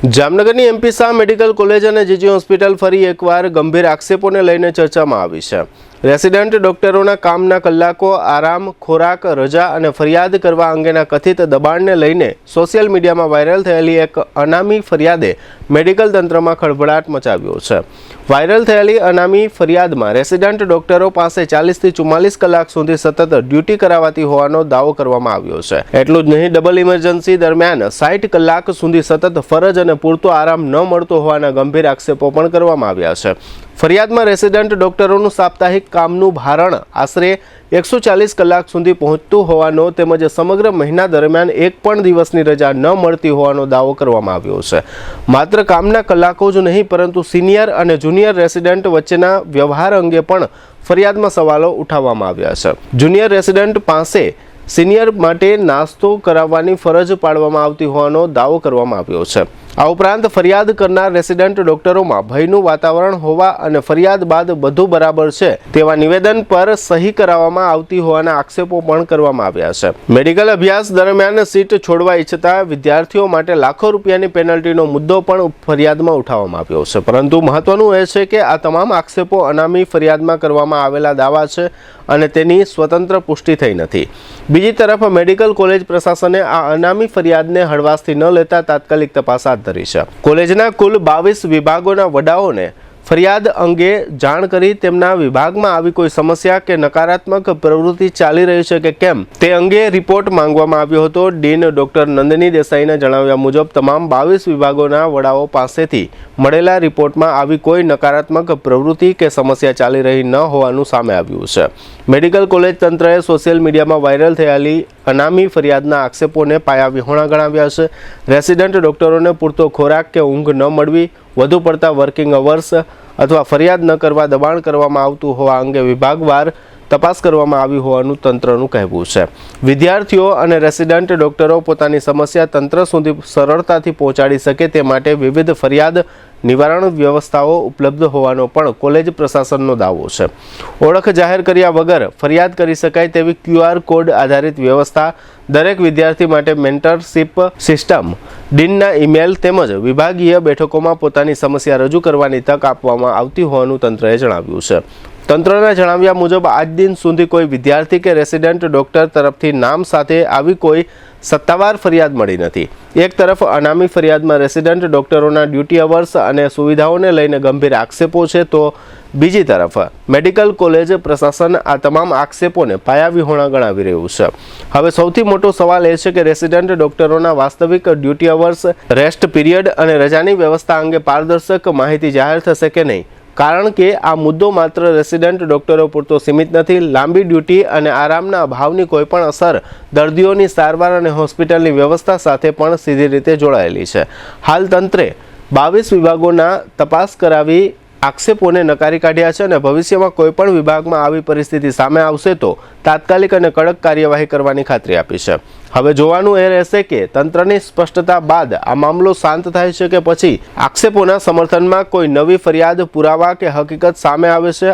જામનગરની MP Shah medical college અને જીજી hospital ફરી એકવાર ગંભીર આક્ષેપોને લઈને ચર્ચામાં આવી છે। રેસિડેન્ટ ડોક્ટરોના કામના કલાકો, આરામ, ખોરાક, રજા અને ફરિયાદ કરવા અંગેના કથિત દબાણને લઈને સોશિયલ મીડિયામાં વાયરલ થયેલી એક અનામી ફરિયાદે મેડિકલ તંત્રમાં ખળભળાટ મચાવ્યો છે। વાયરલ થયેલી અનામી ફરિયાદમાં રેસિડેન્ટ ડોક્ટરો પાસે 40 થી 44 કલાક સુધી સતત ડ્યુટી કરાવાતી હોવાનો દાવો કરવામાં આવ્યો છે। એટલું જ નહીં, ડબલ ઇમરજન્સી દરમિયાન 60 કલાક સુધી સતત ફરજ અને પૂરતો આરામ ન મળતો હોવાના ગંભીર આક્ષેપો પણ કરવામાં આવ્યા છે। ફરિયાદમાં રેસિડેન્ટ ડોક્ટરોનું સાપ્તાહિક કામનું ભારણ આશરે 140 કલાક સુધી પહોંચતું હોવાનો તેમજ સમગ્ર મહિના દરમિયાન એક પણ દિવસની રજા ન મળતી હોવાનો દાવો કરવામાં આવ્યો છે। માત્ર કામના કલાકો જ નહીં પરંતુ સિનિયર અને જુનિયર રેસિડેન્ટ વચ્ચેના વ્યવહાર અંગે પણ ફરિયાદમાં સવાલો ઉઠાવવામાં આવ્યા છે। જુનિયર રેસિડેન્ટ પાસે સિનિયર માટે નાસ્તો કરાવવાની ફરજ પાડવામાં આવતી હોવાનો દાવો કરવામાં આવ્યો છે। આ ઉપરાંત ફરિયાદ કરનાર રેસિડેન્ટ ડોક્ટરોમાં ભયનું વાતાવરણ હોવા અને ફરિયાદ બાદ બધું બરાબર છે તેવા નિવેદન પર સહી કરાવવામાં આવતી હોવાના આક્ષેપો પણ કરવામાં આવ્યા છે। મેડિકલ અભ્યાસ દરમિયાન સીટ છોડવા ઈચ્છતા વિદ્યાર્થીઓ માટે લાખો રૂપિયાની પેનલ્ટીનો મુદ્દો પણ ફરિયાદમાં ઉઠાવવામાં આવ્યો છે। પરંતુ મહત્વનું એ છે કે આ તમામ આક્ષેપો અનામી ફરિયાદમાં કરવામાં આવેલા દાવા છે અને તેની સ્વતંત્ર પુષ્ટિ થઈ નથી। બીજી તરફ મેડિકલ કોલેજ પ્રશાસને આ અનામી ફરિયાદને હળવાશથી ન લેતા તાત્કાલિક તપાસ હાથ ધરી છે। કોલેજના કુલ 22 વિભાગોના વડાઓને ફરિયાદ અંગે જાણ કરી તેમના વિભાગમાં આવી કોઈ સમસ્યા કે નકારાત્મક પ્રવૃત્તિ ચાલી રહી છે કે કેમ તે અંગે રિપોર્ટ માંગવામાં આવ્યો હતો। ડીન ડોક્ટર નંદની દેસાઈના જણાવ્યા મુજબ તમામ 22 વિભાગોના વડાઓ પાસેથી મળેલા રિપોર્ટમાં આવી કોઈ નકારાત્મક પ્રવૃત્તિ કે સમસ્યા ચાલી રહી ન હોવાનું સામે આવ્યું છે। મેડિકલ કોલેજ તંત્રએ સોશિયલ મીડિયામાં વાયરલ થયેલી અનામી ફરિયાદના આક્ષેપોને પાયાવિહોણા ગણાવ્યા છે। રેસિડેન્ટ ડોક્ટરોને પૂરતો ખોરાક કે ઊંઘ ન મળવી, વધુ પડતા વર્કિંગ અવર્સ અથવા ફરિયાદ ન કરવા દબાણ કરવામાં આવતું હોવા અંગે વિભાગવાર તપાસ કરવામાં આવી હોવાનું તંત્રનું કહેવું છે। વિદ્યાર્થીઓ અને રેસિડેન્ટ ડોક્ટરો પોતાની સમસ્યા તંત્ર સુધી સરળતાથી પહોંચાડી શકે તે માટે વિવિધ ફરિયાદ નિવારણ વ્યવસ્થાઓ ઉપલબ્ધ હોવાનો પણ કોલેજ પ્રશાસનનો દાવો છે। ઓળખ જાહેર કર્યા વગર ફરિયાદ કરી શકાય તેવી QR કોડ આધારિત વ્યવસ્થા, દરેક વિદ્યાર્થી માટે મેન્ટરશિપ સિસ્ટમ, ડીનના ઈમેલ તેમજ વિભાગીય બેઠકોમાં પોતાની સમસ્યા રજૂ કરવાની તક આપવામાં આવતી હોવાનું તંત્રએ જણાવ્યું છે। તંત્રના જણાવ્યા મુજબ આજ દિન સુધી કોઈ વિદ્યાર્થી કે રેસિડેન્ટ ડોક્ટર તરફથી નામ સાથે આવી કોઈ સત્તાવાર ફરિયાદ મળી નથી। એક તરફ અનામી ફરિયાદમાં રેસિડેન્ટ ડોક્ટરોના ડ્યુટી અવર્સ અને સુવિધાઓને લઈને ગંભીર આક્ષેપો છે તો બીજી તરફ મેડિકલ કોલેજ પ્રશાસન આ તમામ આક્ષેપોને પાયાવિહોણા ગણાવી રહ્યું છે। હવે સૌથી મોટો સવાલ એ છે કે રેસિડેન્ટ ડોક્ટરોના વાસ્તવિક ડ્યુટી અવર્સ, રેસ્ટ પીરિયડ અને રજાની વ્યવસ્થા અંગે પારદર્શક માહિતી જાહેર થશે કે નહીં, કારણ કે આ મુદ્દો માત્ર રેસિડેન્ટ ડોક્ટરો પૂરતો સીમિત નથી। લાંબી ડ્યુટી અને આરામના અભાવની કોઈપણ અસર દર્દીઓની સારવાર અને હોસ્પિટલની વ્યવસ્થા સાથે પણ સીધી રીતે જોડાયેલી છે। હાલ તંત્રે 22 વિભાગોના તપાસ કરાવી આક્ષેપોને નકારી કાઢ્યા છે અને ભવિષ્યમાં કોઈપણ વિભાગમાં આવી પરિસ્થિતિ સામે આવશે તો તાત્કાલિક અને કડક કાર્યવાહી કરવાની ખાતરી આપી છે। હવે જોવાનું એ રહેશે કે તંત્રની સ્પષ્ટતા બાદ આ મામલો શાંત થાય છે કે પછી આક્ષેપોના સમર્થનમાં કોઈ નવી ફરિયાદ, પુરાવા કે હકીકત સામે આવે છે